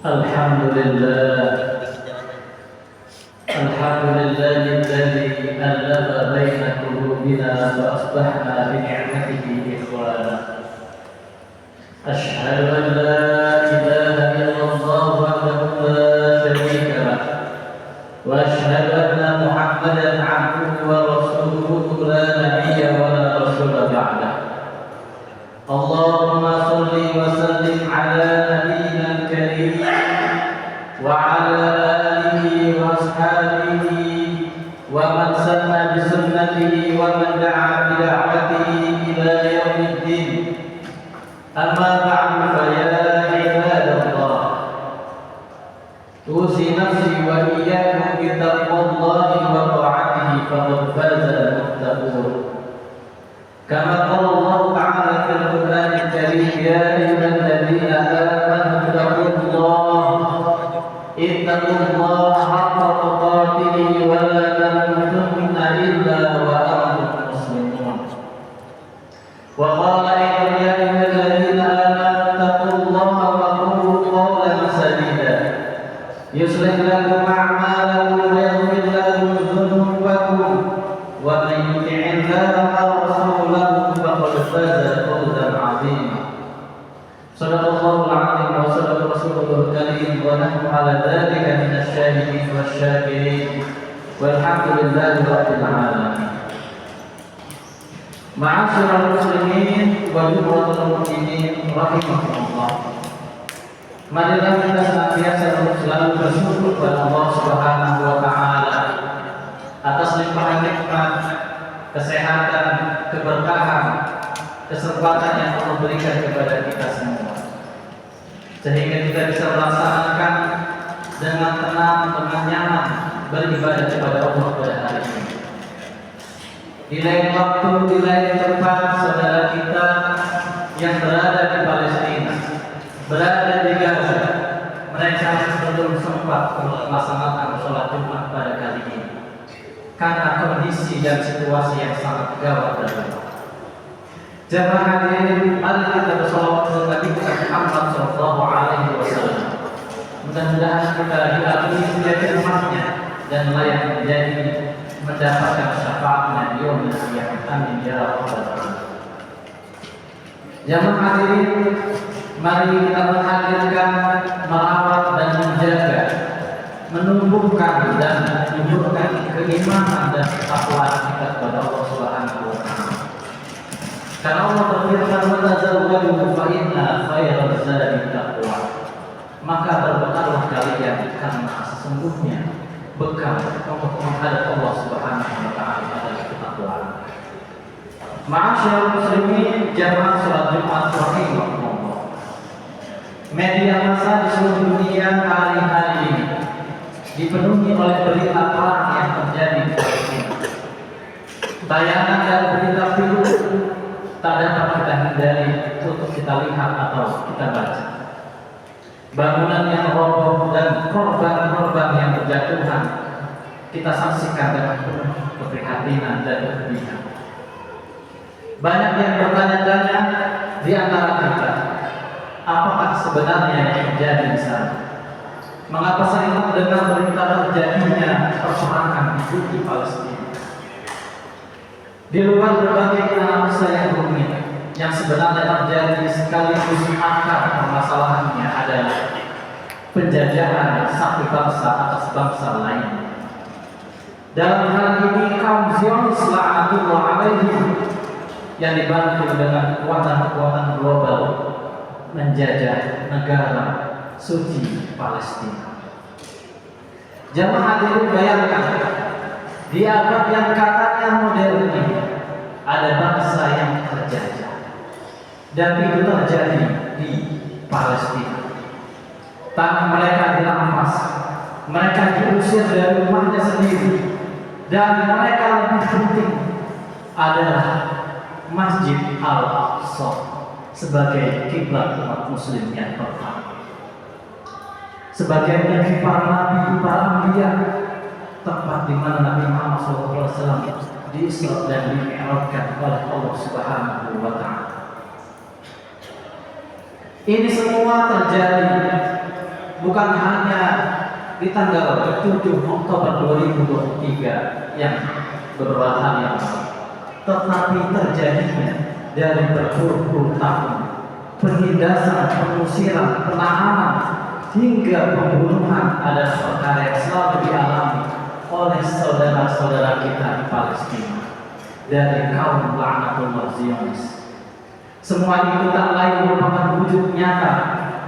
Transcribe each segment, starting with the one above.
Alhamdulillah الذي ألف بين قلوبنا فأصبحنا بنعمته إخوانا أشهد أن لا إله إلا الله وحده لا شريك له وأشهد أن محمدا عبده ورسوله لا نبي ولا رسول بعده اللهم صل وسلم على نبينا الكريم وعلى آله وأصحابه ومن سن بسنته ومن دعا بدعوته إلى يوم الدين أما بعد فيا عباد الله أوصي نفسي وإياكم بتقوى الله وطاعته فقد فاز المتقون كما قال الله تعالى في القرآن الكريم يا أيها الذين آمنوا اتقوا الله حق تقاته ولا تموتن إلا وأنتم مسلمون وقال أيضا يا أيها الذين آمنوا اتقوا الله وقولوا قولا سديدا يصلح لكم أعمالكم ويغفر لكم ذنوبكم ومن يطع الله ورسوله فقد فاز فوزا عظيما صدق الله العظيم وصدق رسوله الكريم ونحن على ذلك من الشاهدين والشاكرين والحمد لله رب العالمين. Ma'asyiral muslimin wa jumlatul mu'minin rahimakumullah. Marilah kita senantiasa selalu bersyukur kepada Allah Subhanahu wa taala atas limpahan nikmat, kesehatan, keberkahan, kesempatan yang Allah berikan kepada kita semua, sehingga kita bisa melaksanakan dengan tenang, dengan nyaman beribadah kepada Allah pada hari ini. Di lain waktu, di lain tempat, saudara kita yang berada di Palestina, berada di Gaza, mereka belum sempat melaksanakan sholat Jumat pada kali ini karena kondisi dan situasi yang sangat gawat dan berat. Jemaah hadirin, mari kita bersolawat kepada Nabi Muhammad SAW. Mudah-mudahan kita diakui sebagai umatnya dan layak menjadi mendapatkan syafaatnya di yaumil qiyamah. Amin ya rabbal alamin. Jemaah hadirin, mari kita menghadirkan, merawat dan menjaga, menumbuhkan dan menunjukkan keimanan dan ketakwaan kita kepada Allah Subhanahu wa taala. Karena Allah berfirman, "Tazawwadu fa inna khairaz zadi taqwa." Maka berbekallah kalian karena sesungguhnya bekal untuk menghadap Allah Subhanahu wa taala adalah ketakwaan. Ma'asyiral muslimin, jamaah salat Jumat rahimakumullah. Media massa di seluruh dunia hari-hari ini dipenuhi oleh berita perang yang terjadi di Palestina. Tayangan dan berita film tak dapat kita hindari untuk kita lihat atau kita baca. Bangunan yang roboh dan korban-korban yang berjatuhan kita saksikan dengan penuh keprihatinan dan kesedihan. Banyak yang bertanya-tanya di antara kita, apakah sebenarnya yang terjadi di sana? Mengapa sering mendengar berita terjadinya peperangan di Palestina? Di luar berbagai analisa yang rumit, yang sebenarnya terjadi sekaligus akar permasalahannya adalah penjajahan satu bangsa atas bangsa lain. Dalam hal ini kaum Zionis la'natullah alaihim yang dibantu dengan kekuatan-kekuatan global menjajah negara suci Palestina. Jamaah hadirin, bayangkan di abad yang katanya modern ini ada bangsa yang terjajah dan itu terjadi di Palestina. Tanah mereka dirampas, mereka diusir dari rumahnya sendiri, dan mereka lebih penting adalah Masjid Al-Aqsa sebagai kiblat umat muslim yang pertama, sebagai negeri para nabi, para anbiya, tempat di mana Nabi Muhammad SAW diisra dan dimi'rajkan oleh Allah Subhanahu wa taala. Ini semua terjadi bukan hanya di tanggal 7 Oktober 2023 yang beberapa hari yang lalu, tetapi terjadinya dari berpuluh-puluh tahun penindasan, pengusiran, penahanan hingga pembunuhan adalah perkara yang selalu dialami oleh saudara-saudara kita di Palestina dari kaum laknatullah Zionis. Semua itu tak lain merupakan wujud nyata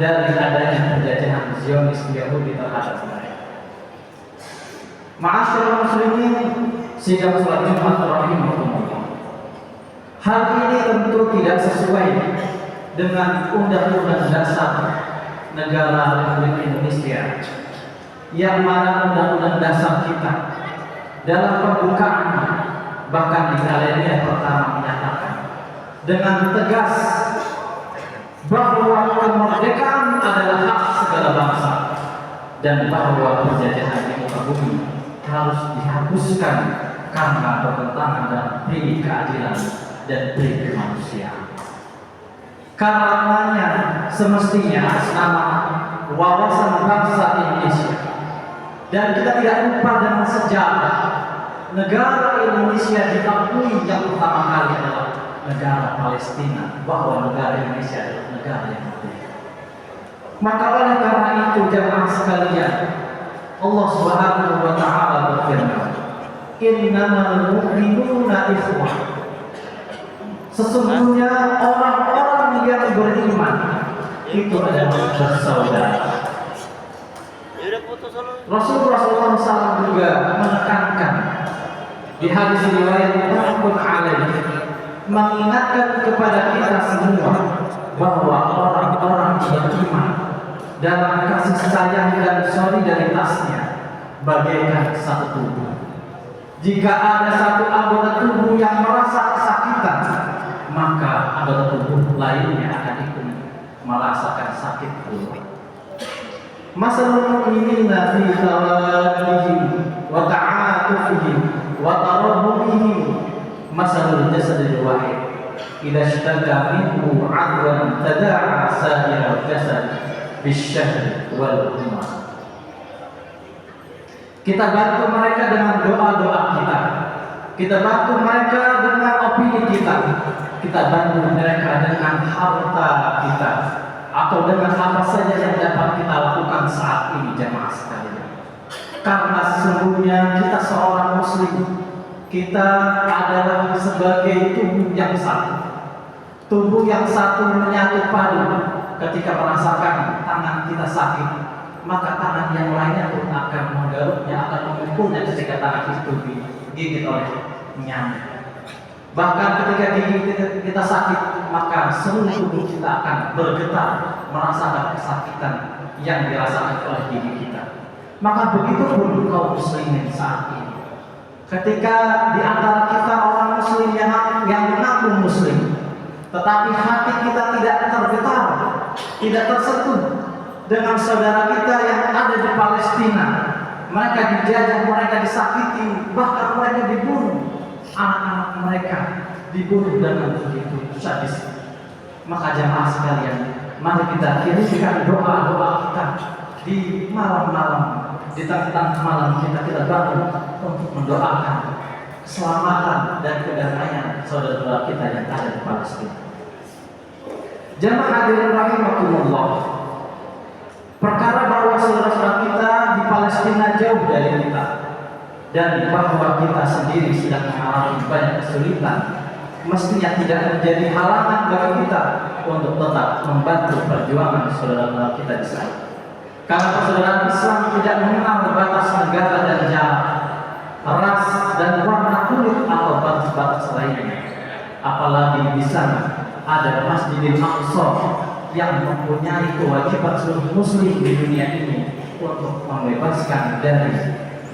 dari adanya penjajahan Zionis Yahudi terhadap mereka. Ma'asyiral muslimin, sidang salat Jumat rahimahumullah. Hal ini tentu tidak sesuai dengan Undang-Undang Dasar Negara Republik Indonesia, yang mana Undang-Undang Dasar kita dalam pembukaannya bahkan di alinea pertama menyatakan dengan tegas bahwa kemerdekaan adalah hak segala bangsa dan bahwa penjajahan di muka bumi harus dihapuskan karena bertentangan dengan prinsip keadilan dan prinsip kemanusiaan. Karenanya semestinya atas nama wawasan bangsa Indonesia, dan kita tidak lupa dengan sejarah negara Indonesia diakui yang pertama kali adalah negara Palestina, bahwa negara Indonesia adalah negara yang merdeka. Maka oleh karena itu jemaah sekalian, Allah Subhanahu wa taala berfirman, "Innamal mu'minuna ikhwah." Sesungguhnya orang-orang yang beriman itu adalah bersaudara. Rasulullah SAW juga menekankan di hadis riwayat Muhammad alaihi, mengingatkan kepada kita semua bahwa orang-orang beriman dalam kasih sayang dan solidaritasnya bagaikan satu tubuh. Jika ada satu anggota tubuh yang merasa kesakitan, maka anggota tubuh lainnya akan ikut merasakan sakit pula. Masalul mu'minina fi tawaddihim wa ta'atufihim wa tarahumihim masalul jasadil wahid idza ishtaka minhu 'adwan tada'a sa'irul jasad bisyahri wal humma. Kita bantu mereka dengan doa-doa kita. Kita bantu mereka dengan opini kita. Kita bantu mereka dengan harta kita, atau dengan apa saja yang dapat kita lakukan saat ini, jemaah sekalian. Karena sesungguhnya kita seorang muslim, kita adalah sebagai tubuh yang satu. Tubuh yang satu menyatu padu. Ketika merasakan tangan kita sakit, maka tangan yang lainnya pun akan menggaruknya, akan memukulnya ketika tangan itu digigit oleh nyamuk. Bahkan ketika gigi kita sakit, maka seluruh tubuh kita akan bergetar merasakan kesakitan yang dirasakan oleh gigi kita. Maka begitu pun kaum muslimin saat ini. Ketika di antara kita orang muslim yang mengaku muslim, tetapi hati kita tidak tergetar, tidak tersentuh dengan saudara kita yang ada di Palestina. Mereka dijajah, mereka disakiti, bahkan mereka dibunuh. Anak-anak mereka dibunuh dengan begitu sadis. Maka jemaah sekalian, mari kita kirimkan doa-doa kita di malam-malam, di tengah-tengah malam kita bangun untuk mendoakan keselamatan dan kedamaian saudara-saudara kita yang ada di Palestina. Jemaah hadirin rahimakumullah, perkara bahwa saudara-saudara kita di Palestina jauh dari kita, dan bahwa kita sendiri sedang mengalami banyak kesulitan, mestinya tidak menjadi halangan bagi kita untuk tetap membantu perjuangan saudara-saudara kita di sana. Karena persaudaraan Islam tidak mengenal batas negara dan jarak, ras dan warna kulit atau batas-batas lainnya. Apalagi di sana ada Masjidil Aqsa yang mempunyai kewajiban seluruh muslim di dunia ini untuk membebaskan dari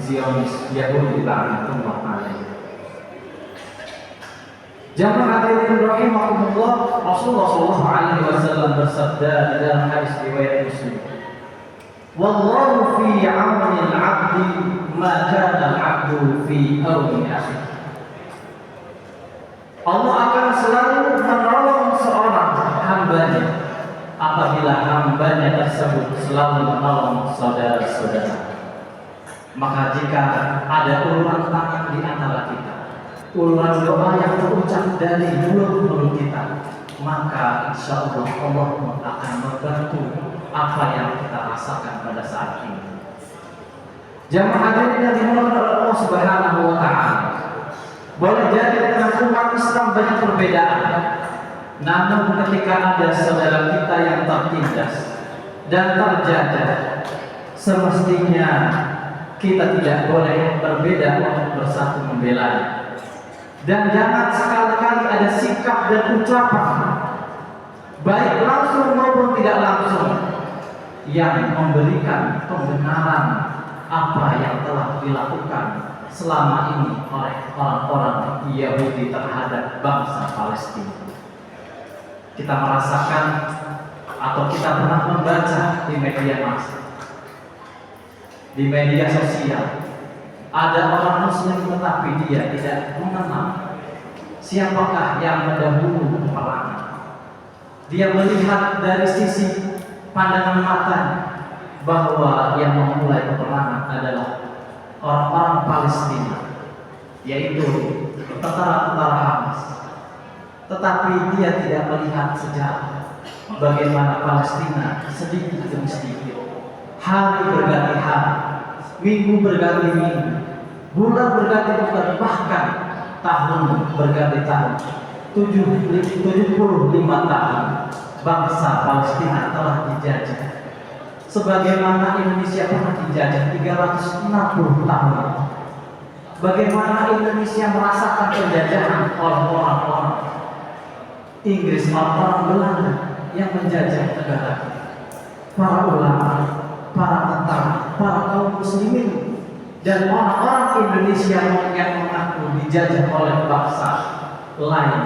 Zionis Yahudi laknatullah alaihi. Jamaah hadirin rahimakumullah, Rasulullah sallallahu alaihi wasallam bersabda dalam hadis riwayat Muslim, "Wallahu fi 'auni al-'abdi ma kana al-'abdu fi 'auni akhihi." Allah akan selalu menolong seorang hambanya apabila hambanya media tersebut selalu menolong saudara-saudara. Maka jika ada uluran tangan di antara kita, uluran doa yang terucap dari mulut kita, maka insya Allah Allah akan membantu apa yang kita rasakan pada saat ini. Jamaah hadirin yang dimuliakan oleh Allah Subhanahu wa Ta'ala, boleh jadi dengan umat Islam banyak perbedaan, namun ketika ada saudara kita yang tertindas dan terjajah, semestinya kita tidak boleh berbeda untuk bersatu membela. Dan jangan sekali-kali ada sikap dan ucapan, baik langsung maupun tidak langsung, yang memberikan pembenaran apa yang telah dilakukan selama ini oleh orang-orang Yahudi terhadap bangsa Palestina. Kita merasakan atau kita pernah membaca di media massa, di media sosial, ada orang Muslim tetapi dia tidak mengenal siapakah yang mendahului peperangan. Dia melihat dari sisi pandangan mata bahwa yang memulai peperangan adalah orang-orang Palestina, yaitu tentara-tentara Hamas. Tetapi dia tidak melihat sejarah bagaimana Palestina sedikit demi sedikit, hari berganti hari, minggu berganti minggu, bulan berganti bulan, bahkan tahun berganti tahun. 75 tahun bangsa Palestina telah dijajah, sebagaimana Indonesia pernah dijajah 360 tahun. Bagaimana Indonesia merasakan penjajahan oleh orang-orang Inggris, orang-orang Belanda yang menjajah negara. Para ulama, para tentara, para kaum muslimin, dan orang-orang Indonesia yang mengaku dijajah oleh bangsa lain,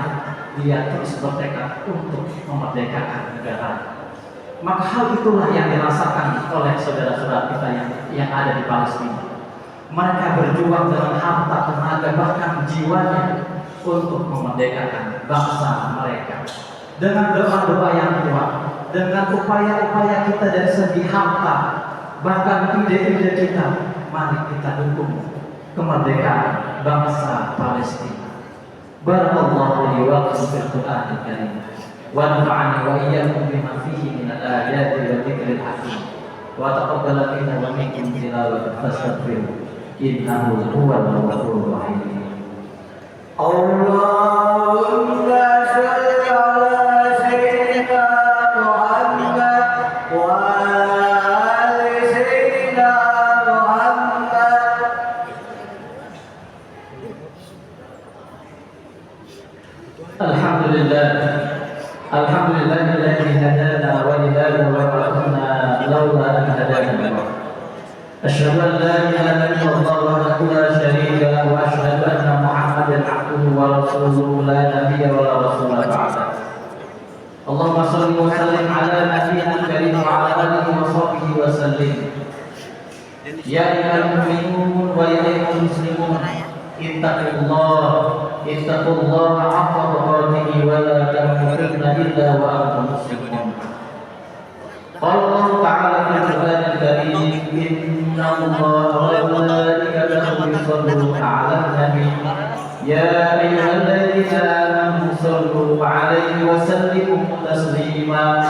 dia terus bertekad untuk memerdekakan negara. Maka hal itulah yang dirasakan oleh saudara-saudara kita yang ada di Palestina. Mereka berjuang dengan harta, tenaga, bahkan jiwanya untuk memerdekakan bangsa mereka. Dengan doa-doa yang kuat, dengan upaya-upaya kita dari segi harta, bahkan ide-ide kita, mari kita dukung kemerdekaan bangsa Palestina. Barakallahu li wa lakum fil Qur'anil Karim, wa nafa'ani wa iyyakum bima fihi min al-ayati wa dzikril hakim, wa taqabbal minna wa minkum tilawatan fastaghfiru innahu huwal ghafurur rahim. Allahumma shalli ala sayyidina Muhammad wa ali sayyidina Muhammad. Alhamdulillahilladzi hadana wa li hadha wa ma kunna lawla an hadana Allah. Asyhadu an la ilaha illallah wahdahu la syarika lahu wa asyhadu anna Muhammadan abduhu wa rasuluhu la nabiyya wa la rasula ba'da. Allahumma shalli wa sallim ala nabiyyina karim wa ala alihi wa sahbihi wa sallim. Ya ayyuhal mu'minun wa ya ayyuhal muslimun, ittaqullaha haqqa tuqatih wa la tamutunna illa wa antum muslimun. Qala Allah ta'ala fil Qur'anil Karim, inna Allaha wa malaikatahu yusholluna 'alan nabi ya ayyuhalladzina amanu shallu 'alaihi wa sallimu taslima.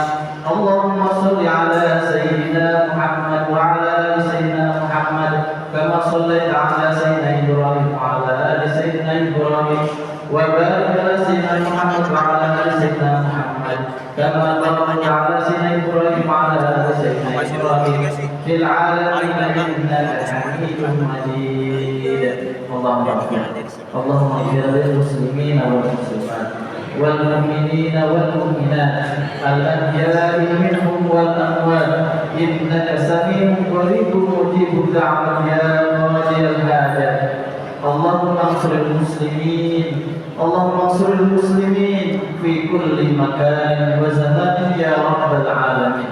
Allahumma shalli 'ala sayyidina Muhammad wa 'ala ali sayyidina Muhammad kama shallaita 'ala sayyidina Ibrahim wa 'ala ali sayyidina Ibrahim wa barik 'ala sayyidina Muhammad wa 'ala ali sayyidina Muhammad kama barakta 'ala sayyidina Ibrahim wa 'ala ali sayyidina Ibrahim fil 'alamin innaka Hamidum Majid. Allahumma ighfir lil muslimina wal muslimat wal mu'minina wal mu'minat al ahya'i minhum wal amwat innaka sami'un qaribun mujibud da'wat ya qadiyal hajat. Allahumma ansuril muslimin, Allahumma ansuril muslimin fi kulli makan wa zamanin ya rabbal alamin.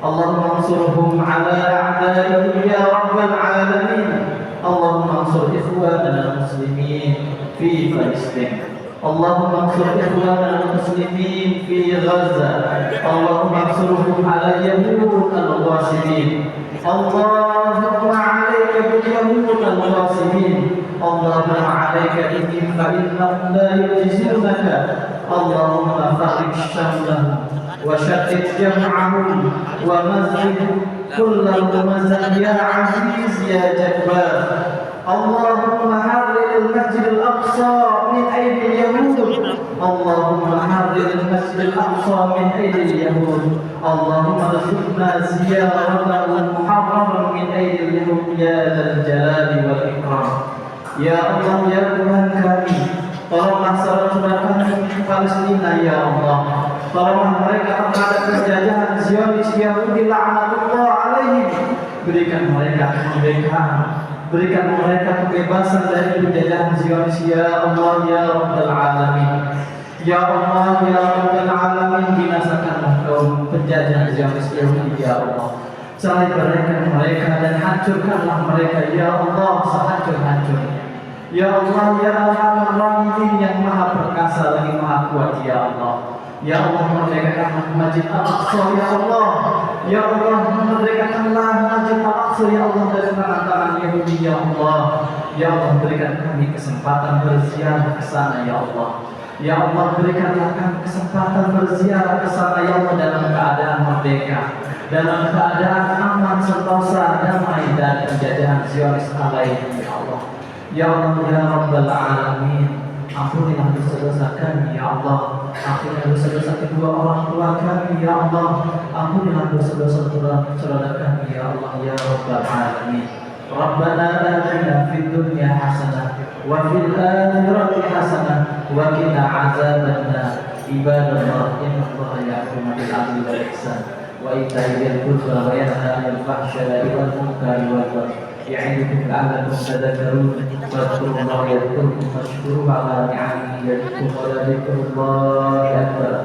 Allahumma ansurhum ala a'daihim ya rabbal alamin. Allahumma ansur ikhwanana muslimin fi Palestin اللهم انصر إخواننا المسلمين في غزة اللهم انصرهم على اليهود الغاصبين اللهم عليك باليهود الغاصبين اللهم عليك بهم فإنهم لا يجزونك اللهم فرج شملهم وشتت جمعهم ومزق كل ممزق يا عزيز يا جبار اللهم حرر المسجد الأقصى من أيدي اليهود اللهم حرر المسجد الأقصى من أيدي اليهود اللهم ارزقنا زيارته محررا من أيدي اليهود يا ذا الجلال والإكرام يا الله يا Tuhan kami tolonglah saudara-saudara kami di Palestina ya Allah tolonglah mereka terhadap penjajahan Zionis Yahudi laknatullah alaihim berikan mereka kemerdekaan berikan mereka kebebasan dari penjajahan Zionis ya Allah ya Rabbal Alamin ya Allah ya Rabbal Alamin binasakanlah kaum penjajah Zionis Yahudi ya Allah celakakan mereka dan hancurkanlah mereka ya Allah sehancur-hancurnya ya Allah ya Arhamar Rahimin yang maha perkasa lagi maha kuat ya Allah ya Allah merdekakanlah Masjid Al-Aqsa ya Allah ya Allah merdekakanlah Masjid Al-Aqsa ya Allah dari tangan-tangan Yahudi ya Allah ya Allah berikan kami kesempatan berziarah ke sana ya Allah ya Allah berikanlah kami kesempatan berziarah ke sana ya Allah dalam keadaan merdeka dalam keadaan aman sentosa damai dari penjajahan Zionis alaihim ya Allah ya Allah ya Rabbal Alamin ampunilah dosa-dosa kami ya Allah ampunilah dosa-dosa kedua orang tua kami ya Allah ampunilah dosa-dosa saudara kami ya Allah ya Rabbal Alamin Rabbana atina fid dunya hasanah wa fil akhirati hasanah wa qina azabannar ibadallah innallaha ya'muru bil 'adli wal ihsan wa ita'i dzil qurba wa yanha 'anil fahsya'i wal munkari wal baghi يعظكم لعلكم تذكرون فاذكروا الله يذكركم واشكروه على نعمه يزدكم ولذكر الله أكبر